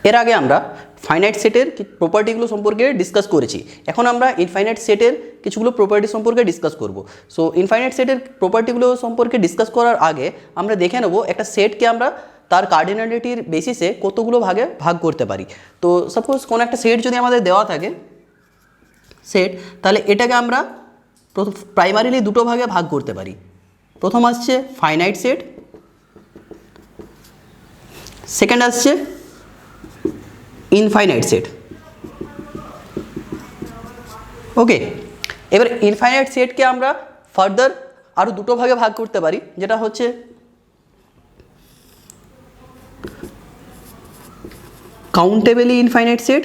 এর আগে আমরা ফাইনাইট সেটের প্রপার্টিগুলো সম্পর্কে ডিসকাস করেছি। এখন আমরা ইনফাইনাইট সেটের কিছুগুলো প্রপার্টি সম্পর্কে ডিসকাস করব। সো ইনফাইনাইট সেটের প্রপার্টিগুলো সম্পর্কে ডিসকাস করার আগে আমরা দেখে নেব একটা সেটকে আমরা তার কার্ডিনালিটির বেসিসে কতগুলো ভাগে ভাগ করতে পারি। তো সাপোজ কোনো একটা সেট যদি আমাদের দেওয়া থাকে সেট, তাহলে এটাকে আমরা প্রাইমারিলি দুটো ভাগে ভাগ করতে পারি। প্রথম আসছে ফাইনাইট সেট, সেকেন্ড আসছে ইনফাইনাইট সেট। ওকে, এবার ইনফাইনাইট সেটকে আমরা ফার্দার আরও দুটো ভাগে ভাগ করতে পারি, যেটা হচ্ছে কাউন্টেবলি ইনফাইনাইট সেট,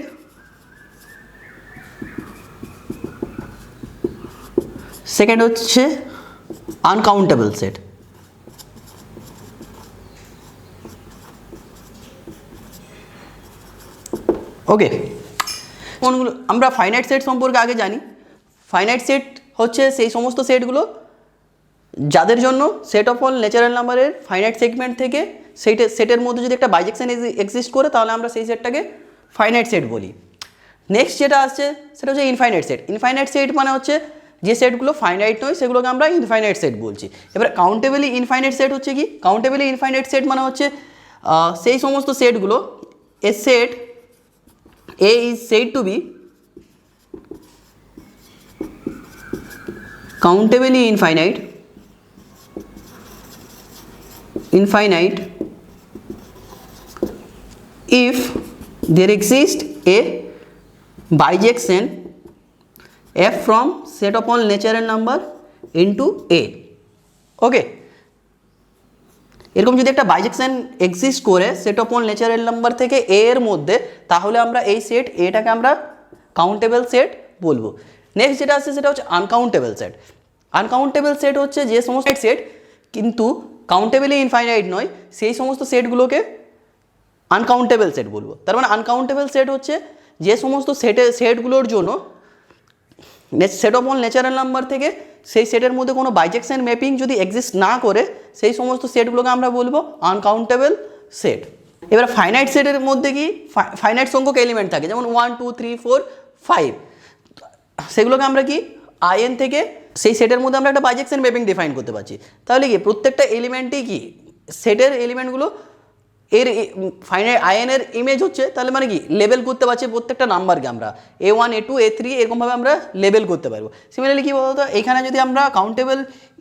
সেকেন্ড হচ্ছে আনকাউন্টেবল সেট। ওকে, কোনগুলো আমরা ফাইনাইট সেট সম্পর্কে আগে জানি। ফাইনাইট সেট হচ্ছে সেই সমস্ত সেটগুলো যাদের জন্য সেট অফ অল ন্যাচারাল নাম্বারের ফাইনাইট সেগমেন্ট থেকে সেটের মধ্যে যদি একটা বাইজেকশন এক্সিস্ট করে, তাহলে আমরা সেই সেটটাকে ফাইনাইট সেট বলি। নেক্সট যেটা আসছে সেটা হচ্ছে ইনফাইনাইট সেট। ইনফাইনাইট সেট মানে হচ্ছে যে সেটগুলো ফাইনাইট নয় সেগুলোকে আমরা ইনফাইনাইট সেট বলছি। এবার কাউন্টেবলি ইনফাইনাইট সেট হচ্ছে কি? কাউন্টেবলি ইনফাইনাইট সেট মানে হচ্ছে সেই সমস্ত সেটগুলো এ set A is said to be countably infinite if there exists a bijection f from set upon natural number into A. ওকে, এরকম যদি একটা বাইজেকশন এক্সিস্ট করে set of all natural number থেকে এ এর মধ্যে, তাহলে আমরা এই সেট এটাকে আমরা কাউন্টেবল সেট বলবো। নেক্সট যেটা আসছে সেটা হচ্ছে আনকাউন্টেবল সেট। আনকাউন্টেবল সেট হচ্ছে যে সমস্ত সেট কিন্তু কাউন্টেবলি ইনফাইনাইট নয়, সেই সমস্ত সেটগুলোকে আনকাউন্টেবল সেট বলবো। তার মানে আনকাউন্টেবল সেট হচ্ছে যে সমস্ত সেটগুলোর জন্য set of all natural number থেকে সেই সেটের মধ্যে কোনো বাইজেকশন ম্যাপিং যদি এক্সিস্ট না করে, সেই সমস্ত সেটগুলোকে আমরা বলবো আনকাউন্টেবল সেট। এবার ফাইনাইট সেটের মধ্যে কি ফাইনাইট সংখ্যক এলিমেন্ট থাকে, যেমন 1 2 3 4 5, সেগুলোকে আমরা কি আইএন থেকে সেই সেটের মধ্যে আমরা একটা বাইজেকশন ম্যাপিং ডিফাইন করতে পারছি। তাহলে কি প্রত্যেকটা এলিমেন্টই কি সেটের এলিমেন্টগুলো এর ফাইনাইট আইএনের ইমেজ হচ্ছে, তাহলে মানে কি লেবেল করতে পারছি প্রত্যেকটা নাম্বারকে আমরা A1 A2 A3 এরকমভাবে আমরা লেবেল করতে পারবো। সিমিলারলি কী বলতো, এখানে যদি আমরা কাউন্টেবল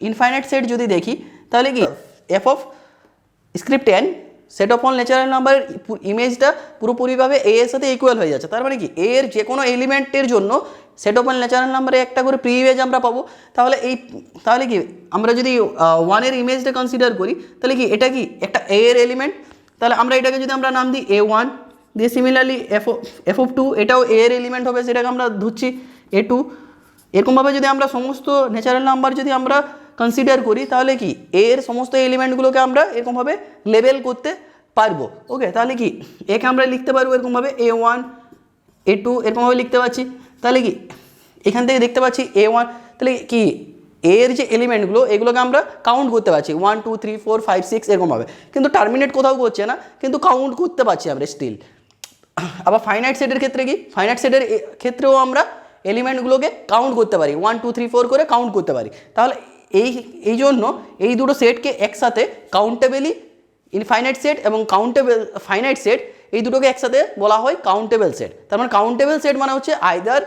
ইনফাইনাইট সেট যদি দেখি, তাহলে কি F of script n set of all natural নাম্বারের ইমেজটা পুরোপুরিভাবে এ এর সাথে ইকুয়াল হয়ে যাচ্ছে। তার মানে কি এ এর যে কোনো এলিমেন্টের জন্য সেট অফ অল ন্যাচারাল নাম্বারে একটা করে প্রি ইমেজ আমরা পাবো। তাহলে কি আমরা যদি 1 এর ইমেজটা কনসিডার করি, তাহলে কি এটা কি একটা এ এর এলিমেন্ট, তাহলে আমরা এটাকে যদি আমরা নাম দিই A1 দিয়ে, সিমিলারলি এফ অফ 2 এটাও এ এর এলিমেন্ট হবে, সেটাকে আমরা ধরছি A2। এরকমভাবে যদি আমরা সমস্ত ন্যাচারাল নাম্বার যদি আমরা কনসিডার করি, তাহলে কি এর সমস্ত এলিমেন্টগুলোকে আমরা এরকমভাবে লেবেল করতে পারবো। ওকে, তাহলে কি একে আমরা লিখতে পারবো এরকমভাবে A1 A2 এরকমভাবে লিখতে পারছি। তাহলে কি এখান থেকে দেখতে পাচ্ছি A1, তাহলে কি এর যে এলিমেন্টগুলো এগুলোকে আমরা কাউন্ট করতে পারছি 1 2 3 4 5 6 এরকমভাবে, কিন্তু টার্মিনেট কোথাও করছে না, কিন্তু কাউন্ট করতে পারছি আমরা স্টিল। আবার ফাইনাইট সেটের ক্ষেত্রে কি, ফাইনাইট সেটের ক্ষেত্রেও আমরা এলিমেন্টগুলোকে কাউন্ট করতে পারি, 1 2 3 4 করে কাউন্ট করতে পারি। তাহলে এই জন্য এই দুটো সেটকে একসাথে কাউন্টেবলি ইনফাইনাইট সেট এবং কাউন্টেবল ফাইনাইট সেট, এই দুটোকে একসাথে বলা হয় কাউন্টেবল সেট। তার মানে কাউন্টেবল সেট মানে হচ্ছে আইদার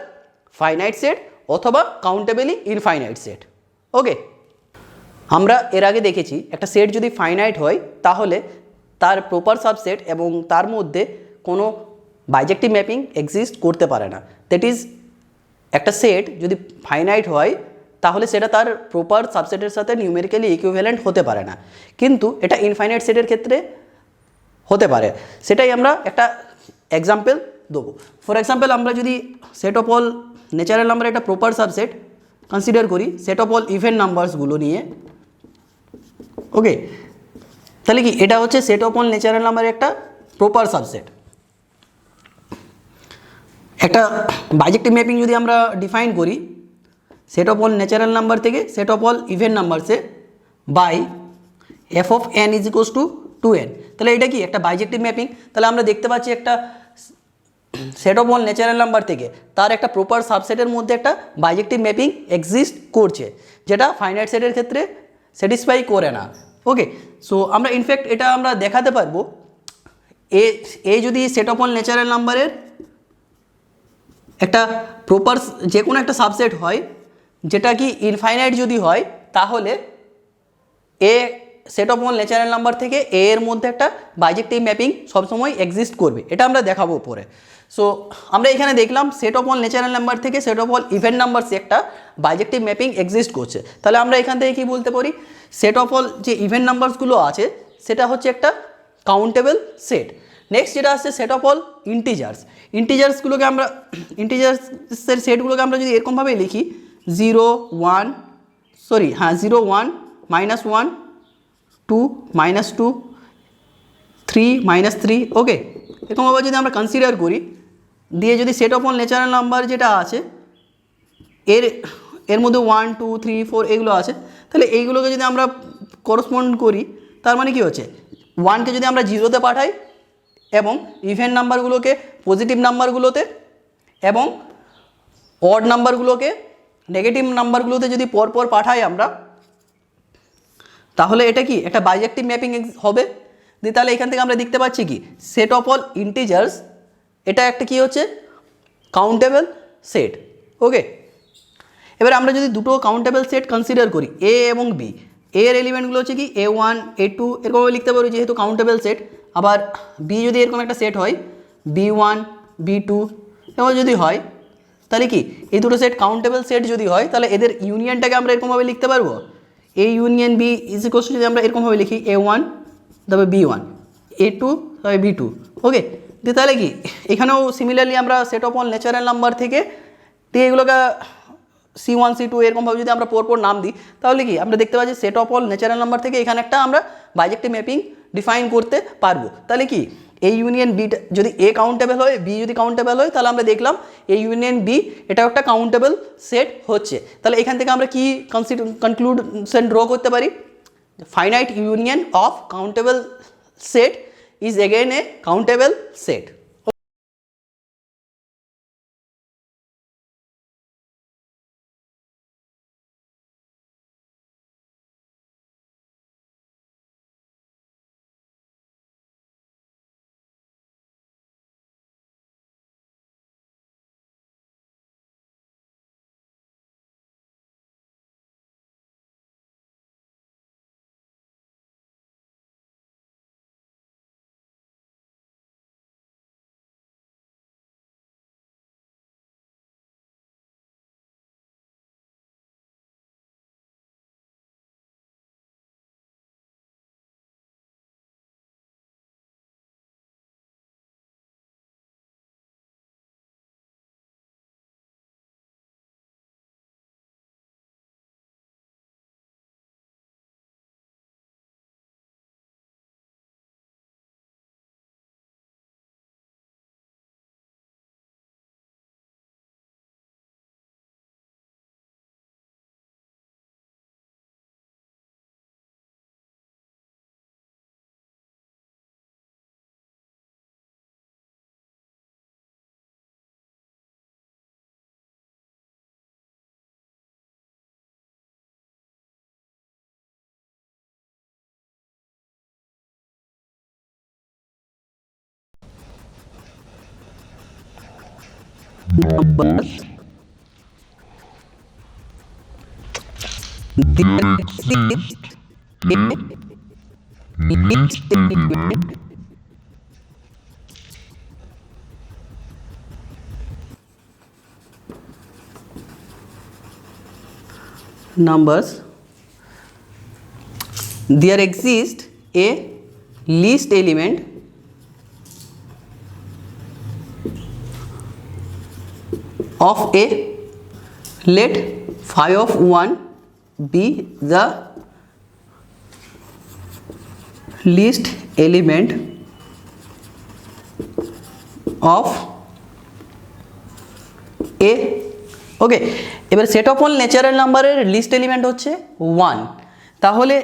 ফাইনাইট সেট অথবা কাউন্টেবলি ইনফাইনাইট সেট। ওকে, আমরা এর আগে দেখেছি একটা সেট যদি ফাইনাইট হয় তাহলে তার প্রপার সাবসেট এবং তার মধ্যে কোনো বাইজেক্টিভ ম্যাপিং এক্সিস্ট করতে পারে না। দ্যাট ইজ, একটা সেট যদি ফাইনাইট হয় তাহলে সেটা তার প্রপার সাবসেটের সাথে নিউমেরিক্যালি ইকুইভ্যালেন্ট হতে পারে না, কিন্তু এটা ইনফাইনাইট সেটের ক্ষেত্রে হতে পারে। সেটাই আমরা একটা এক্সাম্পল দেবো। ফর এক্সাম্পল, আমরা যদি set of all natural number একটা প্রপার সাবসেট কনসিডার করি সেট অফ অল ইভেন নাম্বারসগুলো নিয়ে। ওকে, তাহলে কি এটা হচ্ছে সেট অফ অল ন্যাচারাল নাম্বারের একটা প্রপার সাবসেট। একটা বাইজেক্টিভ ম্যাপিং যদি আমরা ডিফাইন করি set of all natural number থেকে সেট অফ অল ইভেন নাম্বারসে by f of n is equals to 2n, তাহলে এটা কি একটা বাইজেক্টিভ ম্যাপিং। তাহলে আমরা দেখতে পাচ্ছি একটা set of all natural number থেকে তার একটা প্রপার সাবসেটের মধ্যে একটা বাইজেক্টিভ ম্যাপিং এক্সিস্ট করছে, যেটা ফাইনাইট সেটের ক্ষেত্রে স্যাটিসফাই করে না। ওকে, সো আমরা ইনফ্যাক্ট এটা আমরা দেখাতে পারবো, এ যদি সেট অফ অল ন্যাচারাল নাম্বারের একটা প্রপার যে কোনো একটা সাবসেট হয়, যেটা কি ইনফাইনাইট যদি হয়, তাহলে a set of all natural number থেকে এ এর মধ্যে একটা বাইজেক্টিভ ম্যাপিং সবসময় এক্সিস্ট করবে, এটা আমরা দেখাবো পরে। সো আমরা এখানে দেখলাম set of all natural number থেকে সেট অফ অল ইভেন নাম্বারসে একটা বাইজেক্টিভ ম্যাপিং এক্সিস্ট করছে। তাহলে আমরা এখান থেকে কি বলতে পারি, সেট অফ অল যে ইভেন নাম্বারসগুলো আছে সেটা হচ্ছে একটা কাউন্টেবল সেট। নেক্সট যেটা আসছে সেট অফ অল ইন্টিজার্সগুলোকে আমরা ইন্টিজার্সের সেটগুলোকে আমরা যদি এরকমভাবে লিখি 0 1 0 1 -1 2 -2 3 -3। ওকে, এরকমভাবে যদি আমরা কনসিডার করি, দিয়ে যদি set of all natural number যেটা আছে এর মধ্যে 1 2 3 4 এগুলো আছে, তাহলে এইগুলোকে যদি আমরা করসপন্ড করি, তার মানে কি হচ্ছে 1কে যদি আমরা 0-তে পাঠাই এবং ইভেন নাম্বারগুলোকে পজিটিভ নাম্বারগুলোতে এবং অড নাম্বারগুলোকে নেগেটিভ নাম্বারগুলোতে যদি পরপর পাঠাই আমরা, তাহলে এটা কি একটা বাইজেক্টিভ ম্যাপিং হবে। দিয়ে তাহলে এখান থেকে আমরা দেখতে পাচ্ছি কি সেট অফ অল ইন্টিজার্স এটা একটা কি হচ্ছে কাউন্টেবল সেট। ওকে, এবার আমরা যদি দুটো কাউন্টেবল সেট কনসিডার করি এ এবং বি, এর এলিমেন্টগুলো হচ্ছে কি A1 A2 এরকমভাবে লিখতে পারি যেহেতু কাউন্টেবল সেট। আবার বি যদি এরকম একটা সেট হয় B1 B2 এরকম যদি হয়, তাহলে কি এই দুটো সেট কাউন্টেবল সেট যদি হয়, তাহলে এদের ইউনিয়নটাকে আমরা এরকমভাবে লিখতে পারবো A union B is equals to, যদি আমরা এরকমভাবে লিখি A1 তবে B1 A2 তবে B2। ওকে, দিয়ে তাহলে কি এখানেও সিমিলারলি আমরা set of all natural number থেকে দিয়ে এগুলোকে C1 C2 এরকমভাবে যদি আমরা পরপর নাম দিই, তাহলে কি আমরা দেখতে পাচ্ছি set of all natural number থেকে এখানে একটা আমরা বাইজেক্টিভ ম্যাপিং ডিফাইন করতে পারবো। তাহলে কি এ ইউনিয়ন বি যদি এ কাউন্টেবল হয়, বি যদি কাউন্টেবল হয়, তাহলে আমরা দেখলাম এ ইউনিয়ন বি এটাও একটা কাউন্টেবল সেট হচ্ছে। তাহলে এখান থেকে আমরা কি কনক্লুশন ড্র করতে পারি, finite union of countable set is again A countable set. Numbers there exist a least element numbers there exists a least element of a, let phi of 1 be the least element of a। ওকে, এবার set of all natural নাম্বারের list element হচ্ছে 1, তাহলে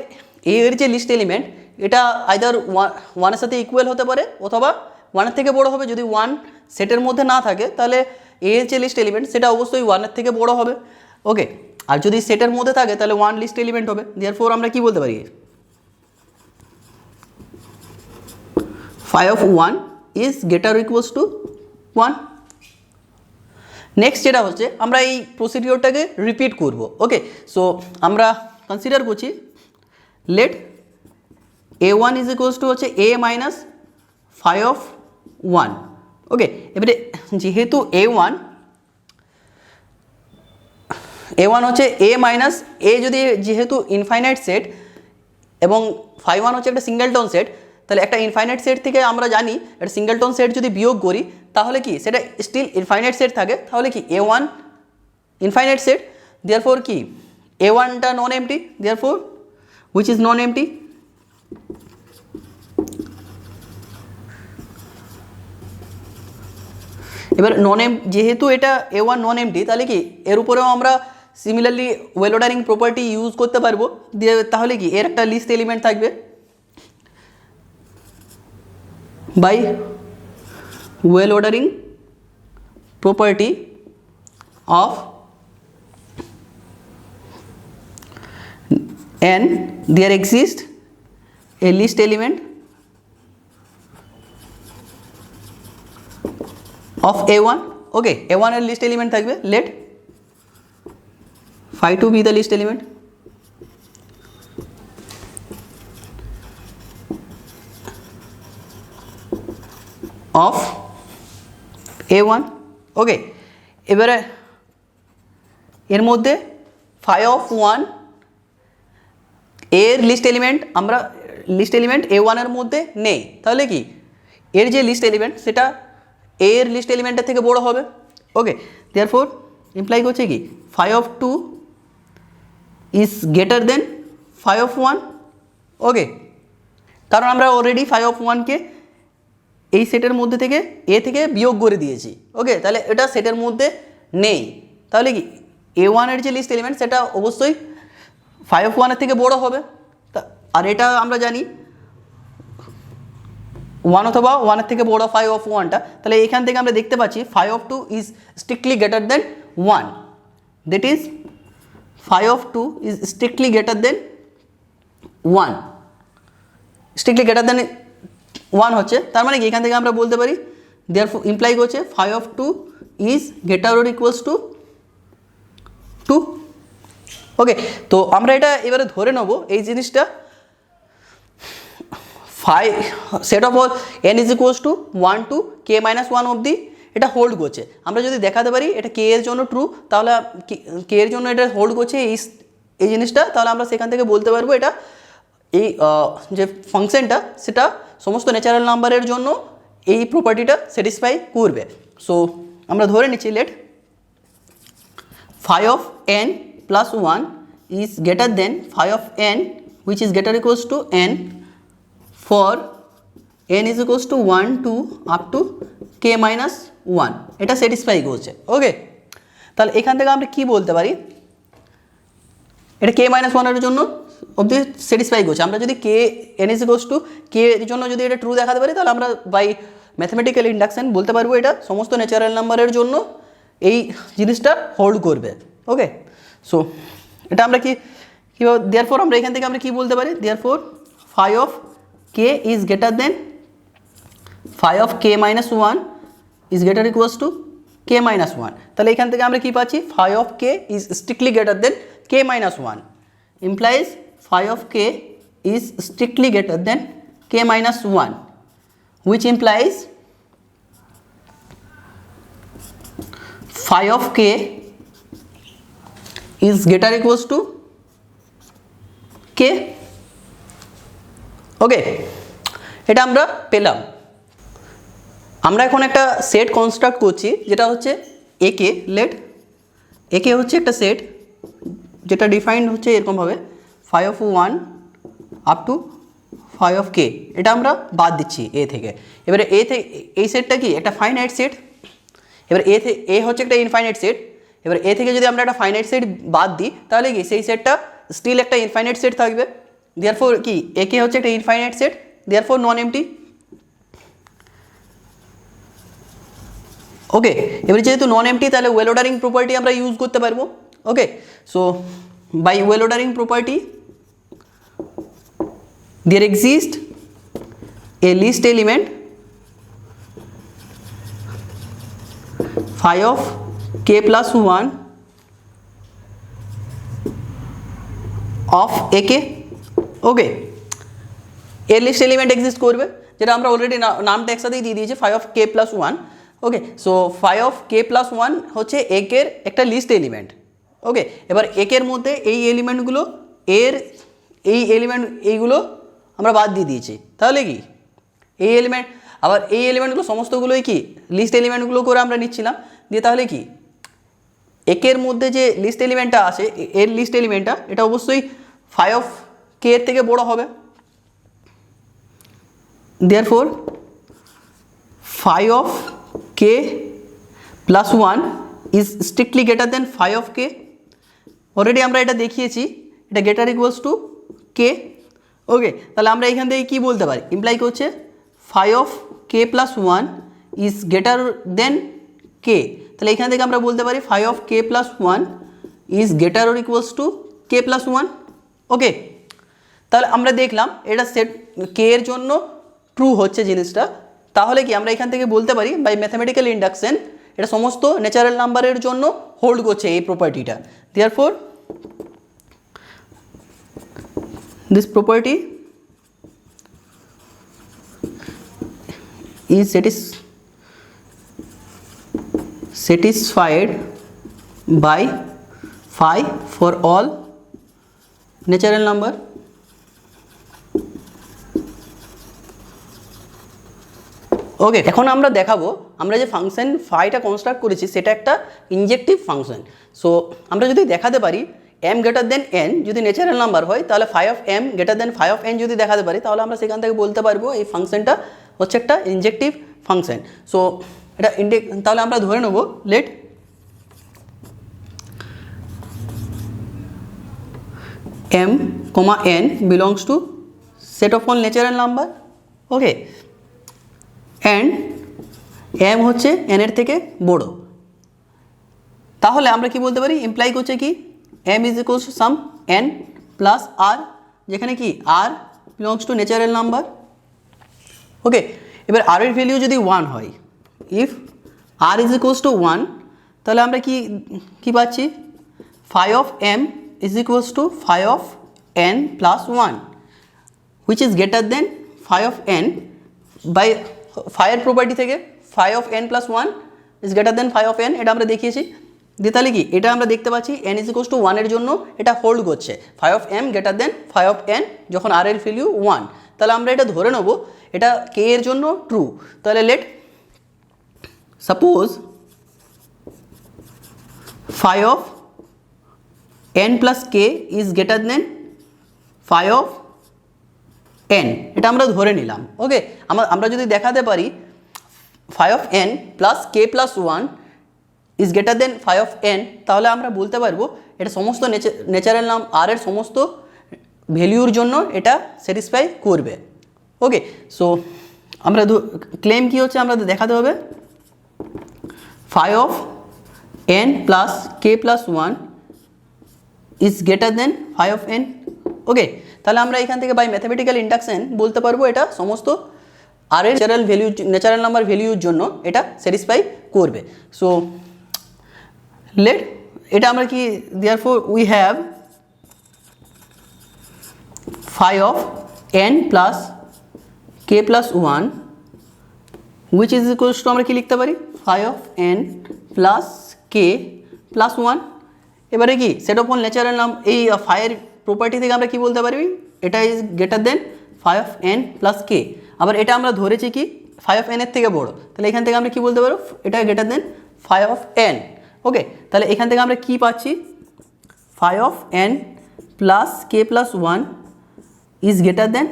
এর যে list element এটা either 1 এর সাথে equal হতে পারে অথবা ওয়ানের থেকে বড় হবে। যদি ওয়ান সেটের মধ্যে না থাকে তাহলে এ যে লিস্ট এলিমেন্ট সেটা অবশ্যই ওয়ানের থেকে বড় হবে। ওকে, আর যদি সেটের মধ্যে থাকে তাহলে ওয়ান লিস্ট এলিমেন্ট হবে। দেয়ারফর আমরা কি বলতে পারি, phi of 1 is greater or equals to 1। Next যেটা হচ্ছে আমরা এই প্রসিডিওরটাকে রিপিট করব। ওকে, সো আমরা কনসিডার করছি let a1 is equals to হচ্ছে a minus phi of 1। Okay, এবারে যেহেতু a1 হচ্ছে a মাইনাস a, যদি যেহেতু ইনফাইনাইট সেট এবং phi 1 হচ্ছে একটা সিঙ্গেলটন সেট, তাহলে একটা ইনফাইনাইট সেট থেকে আমরা জানি একটা সিঙ্গেলটন সেট যদি বিয়োগ করি তাহলে কি সেটা স্টিল ইনফাইনাইট সেট থাকে, তাহলে কি a1 ইনফাইনাইট সেট, দেয়ারফর কি a1টা non empty, therefore which is non empty. এবার যেহেতু এটা a1 নন এমটি, তাহলে কি এর উপরেও আমরা similarly well ordering property use করতে পারবো। দিয়ে তাহলে কি এর একটা লিস্ট এলিমেন্ট থাকবে by well ordering property of n, there exists a list element of a1। okay, a1 এর লিস্ট এলিমেন্ট থাকবে, let phi 2 be the list element of a1। ওকে, এবারে এর মধ্যে phi of 1 এর লিস্ট এলিমেন্ট আমরা list element a1 এর মধ্যে নেই, তাহলে কি এর যে লিস্ট এলিমেন্ট সেটা এর লিস্ট এলিমেন্টের থেকে বড় হবে। ওকে, দেয়ারফর ইমপ্লাই করছে কি phi of 2 is greater then phi of 1। ওকে, কারণ আমরা অলরেডি phi of 1কে এই সেটের মধ্যে থেকে এ থেকে বিয়োগ করে দিয়েছি। ওকে, তাহলে এটা সেটের মধ্যে নেই, তাহলে কি a1 এর যে লিস্ট এলিমেন্ট সেটা অবশ্যই phi of 1 এর থেকে বড় হবে। আর এটা আমরা জানি 1 অথবা 1 এর থেকে বড় phi of 1টা, তাহলে এখান থেকে আমরা দেখতে পাচ্ছি phi of 2 is strictly greater than 1, that is phi of 2 is strictly greater than 1। Strictly greater than 1 হচ্ছে, তার মানে কি এখান থেকে আমরা বলতে পারি দেয়ারফর ইমপ্লাই করছে phi of 2 is greater or equals to 2। Okay, তো আমরা এটা এবারে ধরে নেব এই জিনিসটা phi set of n is equals to 1 to k minus 1 অবধি এটা হোল্ড করছে। আমরা যদি দেখাতে পারি এটা k এর জন্য ট্রু, তাহলে k এর জন্য এটা হোল্ড করছে এই জিনিসটা, তাহলে আমরা সেখান থেকে বলতে পারবো এটা এই যে ফাংশনটা সেটা সমস্ত ন্যাচারাল নাম্বারের জন্য এই প্রপার্টিটা স্যাটিসফাই করবে। সো আমরা ধরে নিচ্ছি late phi of n plus 1 is greater than phi of n which is greater equals to n for n is equals to 1 to up to k minus 1, এটা স্যাটিসফাই করছে। ওকে, তাহলে এখান থেকে আমরা কি বলতে পারি, এটা k minus 1 এর জন্য অবধি স্যাটিসফাই করছে। আমরা যদি কে n is equals to k এর জন্য যদি এটা ট্রু দেখাতে পারি তাহলে আমরা বাই ম্যাথমেটিক্যাল ইন্ডাকশন বলতে পারবো এটা সমস্ত ন্যাচারাল নাম্বারের জন্য এই জিনিসটা হোল্ড করবে। ওকে, সো এটা আমরা কীভাবে দেয়ারফর আমরা এখান থেকে আমরা কি বলতে পারি, therefore phi of k is greater than phi of k minus 1 is greater equals to k minus 1। তাহলে এখান থেকে আমরা কি পাচ্ছি phi of k is strictly greater than k minus 1 implies phi of k is strictly greater than k minus 1, which implies phi of k is greater equals to k। ওকে, এটা আমরা পেলাম। আমরা এখন একটা সেট কনস্ট্রাক্ট করছি যেটা হচ্ছে একে, লেট একে হচ্ছে একটা সেট যেটা ডিফাইন্ড হচ্ছে এরকমভাবে phi of 1 up to phi of k, এটা আমরা বাদ দিচ্ছি এ থেকে। এবারে এ থেকে এই সেটটা কি একটা ফাইনাইট সেট, এবার এ হচ্ছে একটা ইনফাইনাইট সেট, এবার এ থেকে যদি আমরা একটা ফাইনাইট সেট বাদ দিই তাহলে কি সেই সেটটা স্টিল একটা ইনফাইনাইট সেট থাকবে। দেয়ারফর কি একে হচ্ছে একটা infinite set, therefore non empty. Okay, এবারে যেহেতু নন এমটি তাহলে ওয়েল অর্ডারিং প্রপার্টি আমরা ইউজ করতে পারবো। Okay, so by well ordering property there exist a list element phi of k plus 1 of ak। ওকে, এর লিস্ট এলিমেন্ট এক্সিস্ট করবে, যেটা আমরা অলরেডি নামটা একসাথেই দিয়ে দিয়েছি phi of k plus one. Okay, so phi of k plus one হচ্ছে একের একটা লিস্ট এলিমেন্ট। ওকে, এবার একের মধ্যে এই এলিমেন্টগুলো এইগুলো আমরা বাদ দিয়ে দিয়েছি, তাহলে কি এই এলিমেন্ট, আবার এই এলিমেন্টগুলো সমস্তগুলোই কি লিস্ট এলিমেন্টগুলো করে আমরা নিচ্ছিলাম, দিয়ে তাহলে কি একের মধ্যে যে লিস্ট এলিমেন্টটা আছে, এর লিস্ট এলিমেন্টটা এটা অবশ্যই ফাই অফ কে এর থেকে বড় হবে। therefore phi of k plus 1 is strictly greater than phi of k। Already আমরা এটা দেখিয়েছি, এটা গ্রেটার ইকুয়ালস টু কে। ওকে, তাহলে আমরা এখান থেকে কী বলতে পারি, ইমপ্লাই করছে phi of k plus 1 is greater than k। তাহলে এখান থেকে আমরা বলতে পারি phi of k plus 1 is greater or equals to k plus 1। ওকে, তাহলে আমরা দেখলাম এটা সেট কে এর জন্য ট্রু হচ্ছে জিনিসটা, তাহলে কি আমরা এখান থেকে বলতে পারি বাই ম্যাথামেটিক্যাল ইন্ডাকশন এটা সমস্ত ন্যাচারাল নাম্বারের জন্য হোল্ড করছে এই প্রপার্টিটা। therefore this property is satisfied by phi for all natural number। ওকে, এখন আমরা দেখাবো আমরা যে ফাংশন ফাইটা কনস্ট্রাক্ট করেছি সেটা একটা ইনজেক্টিভ ফাংশন। সো আমরা যদি দেখাতে পারি এম গ্রেটার দেন এন যদি ন্যাচারাল নাম্বার হয়, তাহলে phi of m greater than phi of n যদি দেখাতে পারি, তাহলে আমরা সেখান থেকে বলতে পারবো এই ফাংশনটা হচ্ছে একটা ইনজেক্টিভ ফাংশন। সো এটা তাহলে আমরা ধরে নেব let m comma n belongs to set of all natural number. Okay, and m হচ্ছে এনের থেকে বড়, তাহলে আমরা কি বলতে পারি, ইমপ্লাই করছে কি M is equals to some N plus R, যেখানে কি R belongs to natural number. Okay, এবার আর এর ভ্যালিউ যদি 1 হয়, if R is equals to 1, তাহলে আমরা কি পাচ্ছি, phi of M is equals to phi of N plus 1 which is greater than phi of N by ফাইয়ের property থেকে phi of N plus 1 is greater than phi of n, এটা আমরা দেখিয়েছি। দিয়ে তাহলে কি এটা আমরা দেখতে পাচ্ছি এন ইজ ইকুয়ালস টু 1 এর জন্য এটা হোল্ড করছে, phi of m greater than phi of n যখন আর এর ভ্যালু 1, তাহলে আমরা এটা ধরে নেব এটা কে এর জন্য ট্রু। তাহলে let suppose phi of N plus k is greater than phi of n, এটা আমরা ধরে নিলাম। ওকে, আমরা যদি দেখাতে পারি phi of N plus K plus 1 is greater than phi of N, তাহলে আমরা বলতে পারবো এটা সমস্ত ন্যাচারাল নাম আর এর সমস্ত ভ্যালিউর জন্য এটা স্যাটিসফাই করবে। ওকে, সো আমরা ক্লেম কি হচ্ছে আমরা দেখাতে হবে phi of N plus K plus 1 is greater than phi of N. Okay, তাহলে আমরা এখান থেকে বাই ম্যাথামেটিক্যাল ইন্ডাকশন বলতে পারবো এটা সমস্ত আর এর ন্যাচারাল নাম্বার ভ্যালিউর জন্য এটা স্যাটিসফাই করবে। সো লেট এটা আমরা কি therefore we have phi of n plus k plus 1 which is equals to আমরা কি লিখতে পারি phi of n plus k plus 1। এবারে কি সেট অফ অল ন্যাচারাল নাম এই ফাইয়ের প্রপার্টি থেকে আমরা কি বলতে পারি এটা is greater than phi of N plus K, আবার এটা আমরা ধরেছি কি ফাই অফ এন এর থেকে বড়, তাহলে এখান থেকে আমরা কি বলতে পারবো এটা greater than phi of N. Okay, তাহলে এখান থেকে আমরা কি পাচ্ছি phi of N plus K plus 1 is greater than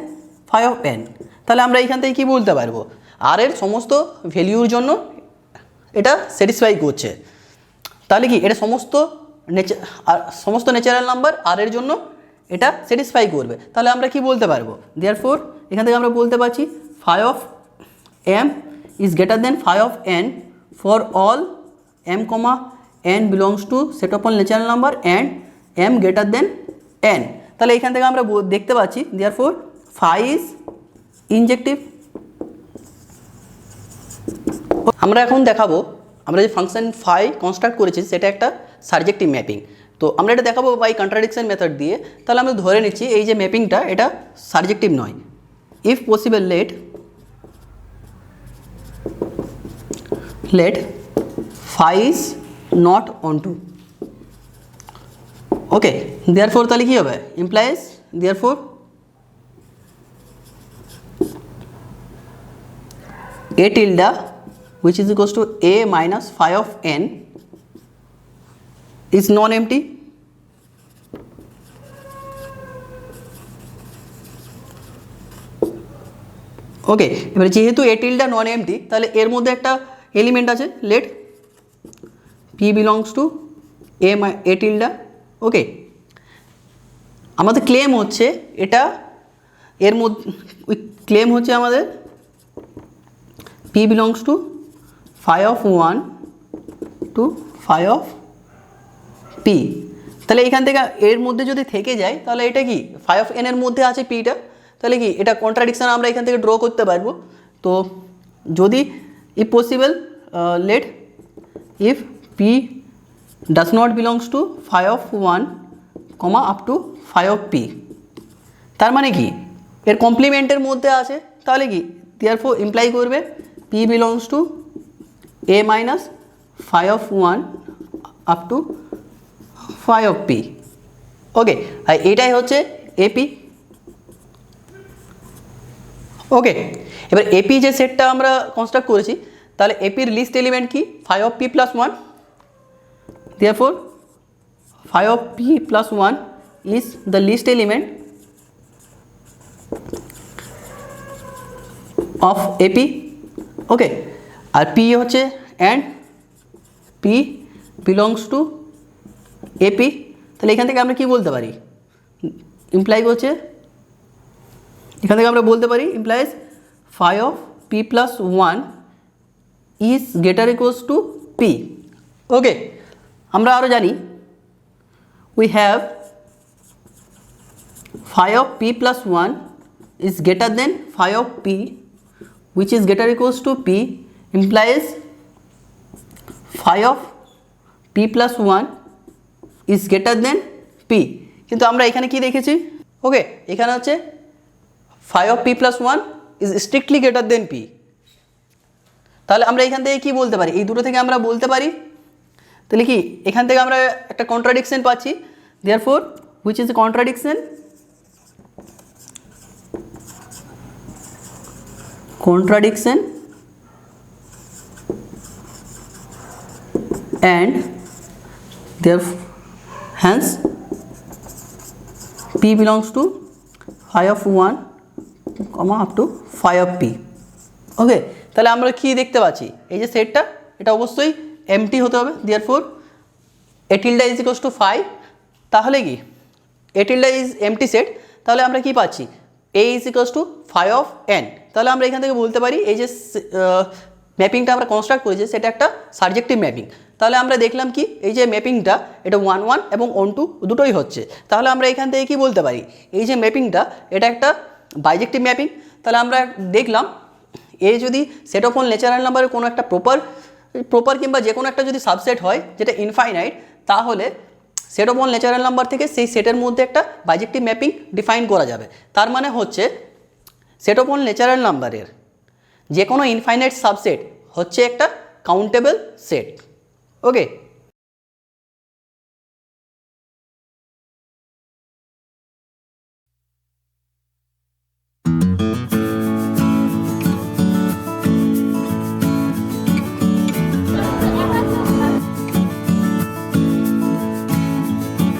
phi of N, তাহলে আমরা এখান থেকে কি বলতে পারবো আর এর সমস্ত ভ্যালিউর জন্য এটা স্যাটিসফাই করছে। তাহলে কি এটা সমস্ত ন্যাচারাল নাম্বার আর এর জন্য এটা স্যাটিসফাই করবে, তাহলে আমরা কি বলতে পারবো therefore এখান থেকে আমরা বলতে পারছি phi of M is greater than phi of n for all m comma n belongs to set of all natural number and m greater than n। তাহলে এখান থেকে আমরা দেখতে পাচ্ছি দেয়ারফর ফাই ইজ ইনজেক্টিভ। আমরা এখন দেখাবো আমরা যে ফাংশন ফাই কনস্ট্রাক্ট করেছি সেটা একটা সারজেক্টিভ ম্যাপিং। তো আমরা এটা দেখাবো বাই কন্ট্রাডিকশন মেথড দিয়ে। তাহলে আমরা ধরে নিচ্ছি এই যে ম্যাপিংটা এটা সারজেক্টিভ নয়। If possible let phi is not onto, okay, therefore তাহলে কি হবে implies therefore a tilde which is equals to a minus phi of n is non-empty। ওকে, এবারে যেহেতু এ টিলটা নন এমটি তাহলে এর মধ্যে একটা এলিমেন্ট আছে let p belongs to A tilde. Okay, আমাদের ক্লেম হচ্ছে এটা এর মধ্যে ক্লেম হচ্ছে আমাদের p belongs to phi of 1 to phi of p. তাহলে এখান থেকে এর মধ্যে যদি থেকে যায় তাহলে এটা কি ফাই অফ এন এর মধ্যে আছে পিটা, তাহলে কি এটা কন্ট্রাডিকশন আমরা এখান থেকে ড্র করতে পারবো। তো যদি if possible let if p does not belongs to phi of 1 comma up to phi of p, তার মানে কি এর কমপ্লিমেন্টের মধ্যে আছে, তাহলে কি therefore ইমপ্লাই করবে p belongs to a minus phi of 1 up to phi of p। ওকে, আর এটাই হচ্ছে এপি। ওকে, এবার এপি যে সেটটা আমরা কনস্ট্রাক্ট করেছি তাহলে এপির লিস্ট এলিমেন্ট কি phi of p plus 1, therefore phi of p plus 1 is the least element of AP। Okay, আর p হচ্ছে and p belongs to AP। তাহলে এখান থেকে আমরা কি বলতে পারি ইমপ্লাই হচ্ছে এখান থেকে আমরা বলতে পারি implies phi of p plus 1 is greater equals to p। ওকে, আমরা আরও জানি we have phi of p plus 1 is greater than phi of p which is greater equals to p implies phi of p plus 1 is greater than p। কিন্তু আমরা এখানে কি দেখেছি, ওকে এখানে হচ্ছে phi of p plus 1 is strictly greater than p। তাহলে আমরা এখান থেকে কি বলতে পারি, এই দুটো থেকে আমরা বলতে পারি তাহলে কি এখান থেকে আমরা একটা কন্ট্রাডিকশন পাচ্ছি therefore which is a contradiction and therefore hence p belongs to phi of 1 comma up to phi of p। ওকে, তাহলে আমরা কি দেখতে পাচ্ছি এই যে সেটটা এটা অবশ্যই এমটি হতে হবে therefore a tilde is equals to phi। তাহলে কি a tilde is empty set, তাহলে আমরা কি পাচ্ছি a is equals to phi of n। তাহলে আমরা এখান থেকে বলতে পারি এই যে ম্যাপিংটা আমরা কনস্ট্রাক্ট করেছি সেটা একটা সাবজেক্টিভ ম্যাপিং। তাহলে আমরা দেখলাম কি এই যে ম্যাপিংটা এটা 1 1 এবং 1 2 দুটোই হচ্ছে। তাহলে আমরা এখান থেকে কি বলতে পারি এই যে ম্যাপিংটা এটা একটা বাইজেক্টিভ ম্যাপিং। তাহলে আমরা দেখলাম এ যদি সেট অফ অল ন্যাচারাল নাম্বারের কোনো একটা প্রপার কিংবা যে কোনো একটা যদি সাবসেট হয় যেটা ইনফাইনাইট, তাহলে set of all natural number থেকে সেই সেটের মধ্যে একটা বাইজেক্টিভ ম্যাপিং ডিফাইন করা যাবে। তার মানে হচ্ছে সেট অফ অল ন্যাচারাল নাম্বারের যে কোনো ইনফাইনাইট সাবসেট হচ্ছে একটা কাউন্টেবল সেট। ওকে।